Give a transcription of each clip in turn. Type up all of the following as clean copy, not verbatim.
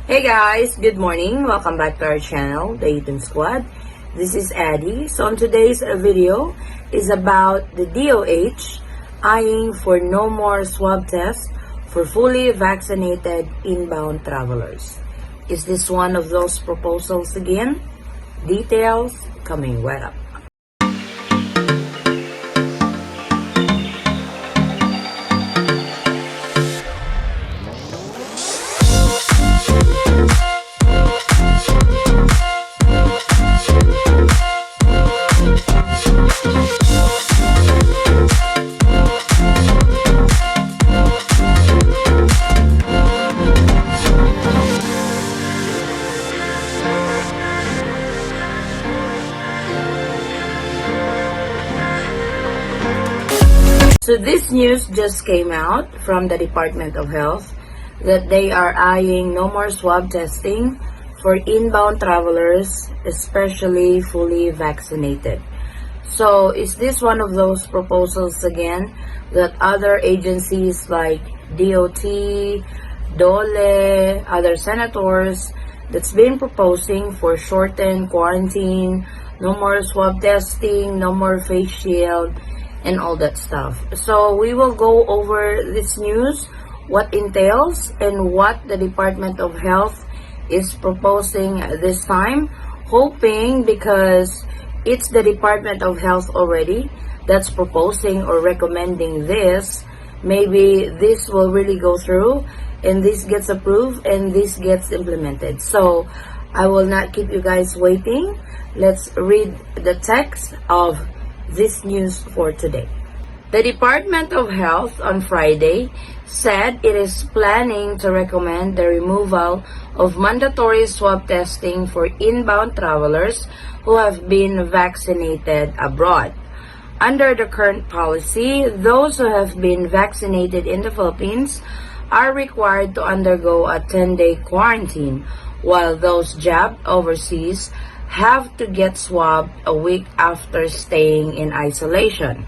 Hey guys, good morning. Welcome back to our channel, the Eaton Squad. This is Addie. So on today's video is about the DOH eyeing for no more swab tests for fully vaccinated inbound travelers. Is this one of those proposals again? Details coming right up. So this news just came out from the Department of Health that they are eyeing no more swab testing for inbound travelers, especially fully vaccinated. So is this one of those proposals again that other agencies like DOT, DOLE, other senators that's been proposing for shortened quarantine, no more swab testing, no more face shield, and all that stuff. So we will go over this news, what entails, and what the Department of Health is proposing this time, hoping because it's the Department of Health already that's proposing or recommending this, maybe this will really go through and this gets approved and this gets implemented. So I will not keep you guys waiting. Let's read the text of this news for today. The Department of Health on Friday said it is planning to recommend the removal of mandatory swab testing for inbound travelers who have been vaccinated abroad. Under the current policy, those who have been vaccinated in the Philippines are required to undergo a 10-day quarantine, while those jabbed overseas have to get swabbed a week after staying in isolation.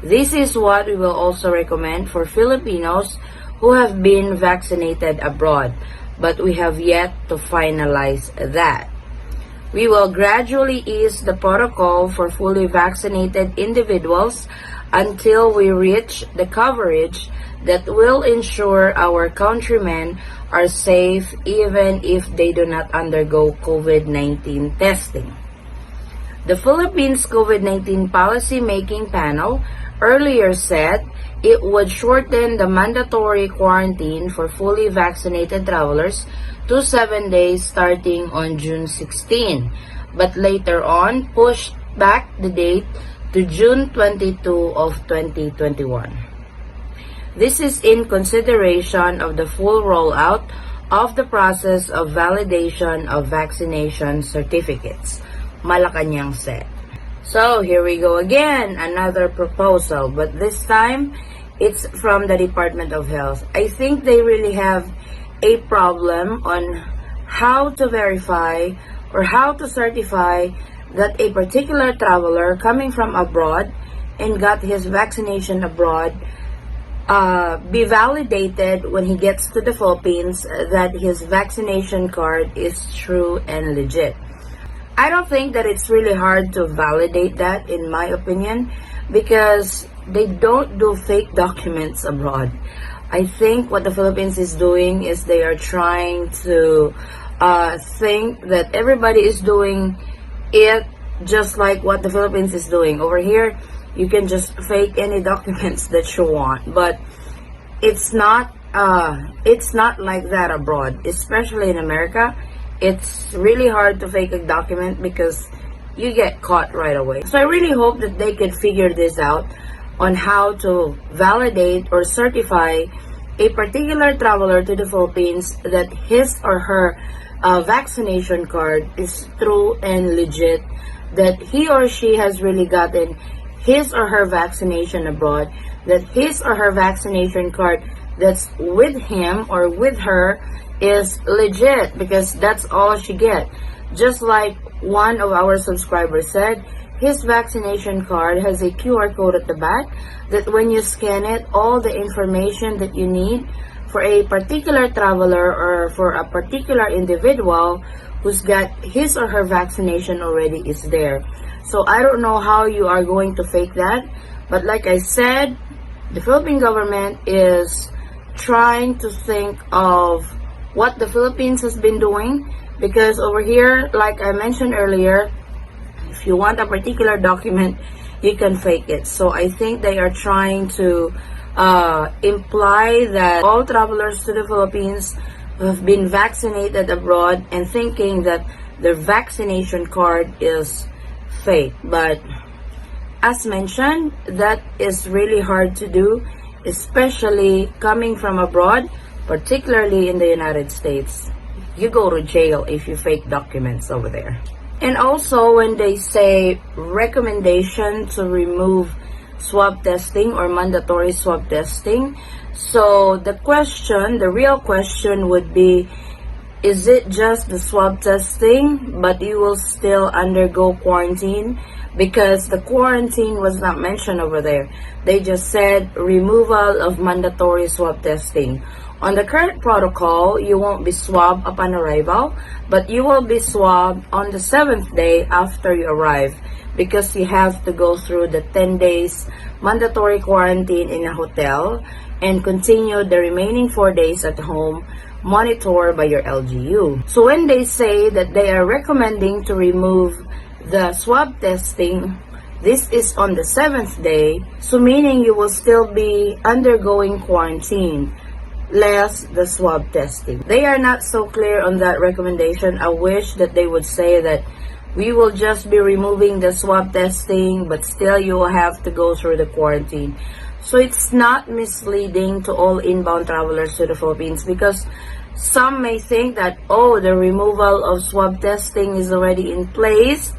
This is what we will also recommend for Filipinos who have been vaccinated abroad, but we have yet to finalize that. We will gradually ease the protocol for fully vaccinated individuals until we reach the coverage that will ensure our countrymen are safe even if they do not undergo COVID-19 testing. The Philippines COVID-19 Policy-Making Panel earlier said it would shorten the mandatory quarantine for fully vaccinated travelers to 7 days starting on June 16, but later on pushed back the date to June 22 of 2021. This is in consideration of the full rollout of the process of validation of vaccination certificates, Malacanang said. So here we go again, another proposal, but this time it's from the Department of Health. I think they really have a problem on how to verify or how to certify that a particular traveler coming from abroad and got his vaccination abroad be validated when he gets to the Philippines that his vaccination card is true and legit. I don't think that it's really hard to validate that, in my opinion, because they don't do fake documents abroad. I think what the Philippines is doing is they are trying to think that everybody is doing it just like what the Philippines is doing. Over here, you can just fake any documents that you want, but it's not like that abroad, especially in America. It's really hard to fake a document because you get caught right away. So I really hope that they could figure this out on how to validate or certify a particular traveler to the Philippines that his or her vaccination card is true and legit, that he or she has really gotten his or her vaccination abroad, that his or her vaccination card that's with him or with her is legit, because that's all she get. Just like one of our subscribers said, his vaccination card has a QR code at the back that when you scan it, all the information that you need for a particular traveler or for a particular individual who's got his or her vaccination already is there. So I don't know how you are going to fake that, but like I said, the Philippine government is trying to think of what the Philippines has been doing, because over here, like I mentioned earlier, if you want a particular document, you can fake it. So I think they are trying to imply that all travelers to the Philippines who have been vaccinated abroad and thinking that their vaccination card is fake. But as mentioned, that is really hard to do, especially coming from abroad, particularly in the United States. You go to jail if you fake documents over there. And also, when they say recommendation to remove swab testing or mandatory swab testing, so the real question would be, is it just the swab testing, but you will still undergo quarantine? Because the quarantine was not mentioned over there. They just said removal of mandatory swab testing. On the current protocol, you won't be swabbed upon arrival, but you will be swabbed on the 7th day after you arrive, because you have to go through the 10 days mandatory quarantine in a hotel and continue the remaining 4 days at home, monitored by your LGU. So when they say that they are recommending to remove the swab testing, this is on the 7th day, so meaning you will still be undergoing quarantine, less the swab testing. They are not so clear on that recommendation. I wish that they would say that we will just be removing the swab testing, but still you will have to go through the quarantine. So it's not misleading to all inbound travelers to the Philippines, because some may think that, oh, the removal of swab testing is already in place.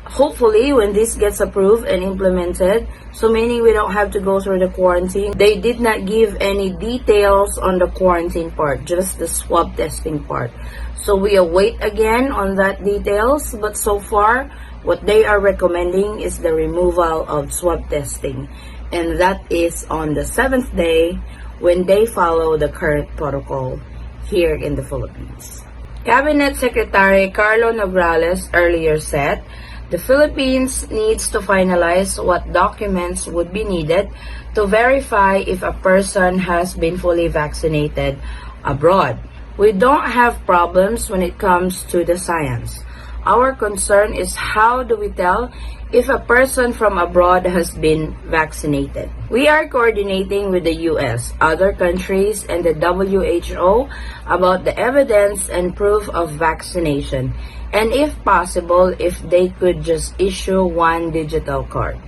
Hopefully, when this gets approved and implemented, so meaning we don't have to go through the quarantine. They did not give any details on the quarantine part, just the swab testing part. So we await again on that details, but so far, what they are recommending is the removal of swab testing. And that is on the 7th day when they follow the current protocol here in the Philippines. Cabinet Secretary Carlo Nograles earlier said, the Philippines needs to finalize what documents would be needed to verify if a person has been fully vaccinated abroad. We don't have problems when it comes to the science. Our concern is how do we tell if a person from abroad has been vaccinated. We are coordinating with the US, other countries, and the WHO about the evidence and proof of vaccination, and if possible, if they could just issue one digital card.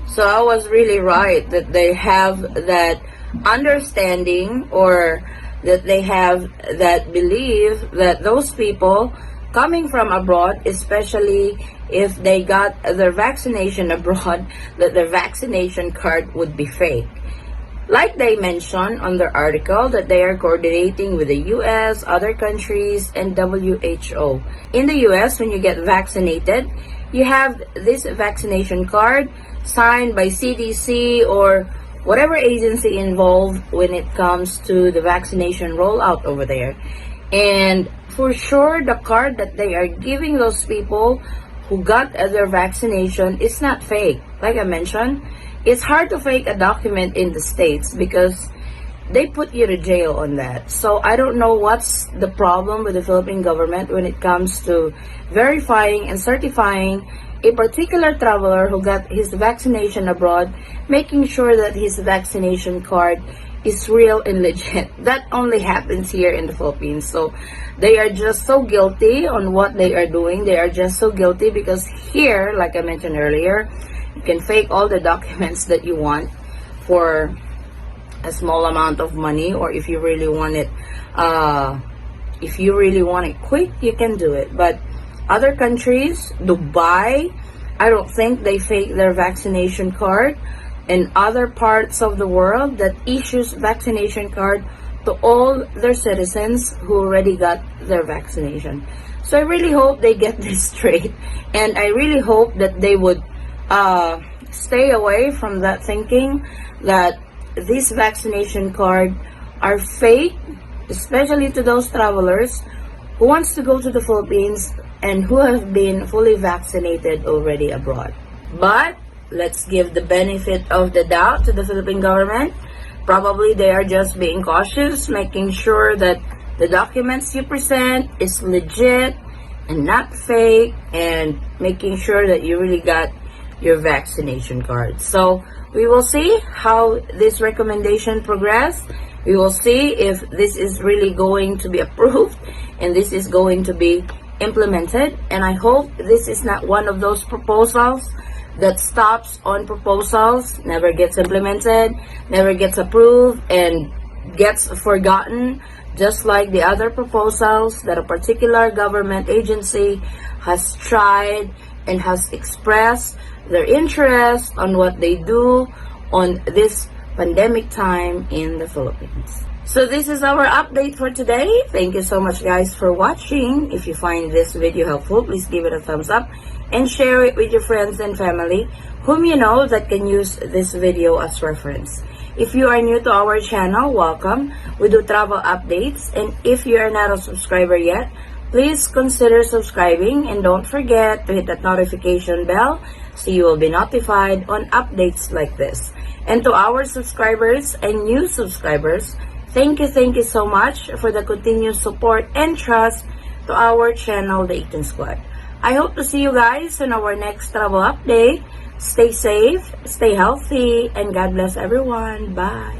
So I was really right that they have that understanding, or that they have that belief that those people coming from abroad, especially if they got their vaccination abroad, that their vaccination card would be fake. Like they mentioned on their article, that they are coordinating with the US, other countries, and WHO. In the US, when you get vaccinated, you have this vaccination card signed by CDC or whatever agency involved when it comes to the vaccination rollout over there. And for sure, the card that they are giving those people who got their vaccination is not fake. Like I mentioned, it's hard to fake a document in the States because they put you to jail on that. So I don't know what's the problem with the Philippine government when it comes to verifying and certifying a particular traveler who got his vaccination abroad, making sure that his vaccination card is real and legit. That only happens here in the Philippines. So they are just so guilty on what they are doing. They are just so guilty because here, like I mentioned earlier, you can fake all the documents that you want for a small amount of money, or if you really want it, quick, you can do it. But other countries, Dubai, I don't think they fake their vaccination card. And other parts of the world that issues vaccination card to all their citizens who already got their vaccination. So I really hope they get this straight, and I really hope that they would stay away from that thinking that this vaccination card are fake, especially to those travelers who wants to go to the Philippines and who have been fully vaccinated already abroad. But let's give the benefit of the doubt to the Philippine government. Probably they are just being cautious, making sure that the documents you present is legit and not fake, and making sure that you really got your vaccination card. So we will see how this recommendation progress. We will see if this is really going to be approved and this is going to be implemented. And I hope this is not one of those proposals that stops on proposals, never gets implemented, never gets approved, and gets forgotten, just like the other proposals that a particular government agency has tried and has expressed their interest on what they do on this pandemic time in the Philippines. So this is our update for today. Thank you so much, guys, for watching. If you find this video helpful, please give it a thumbs up and share it with your friends and family whom you know that can use this video as reference. If you are new to our channel, welcome. We do travel updates, and if you are not a subscriber yet, please consider subscribing, and don't forget to hit that notification bell so you will be notified on updates like this. And to our subscribers and new subscribers, thank you so much for the continued support and trust to our channel, the Eaton Squad. I hope to see you guys in our next travel update. Stay safe, stay healthy, and God bless everyone. Bye.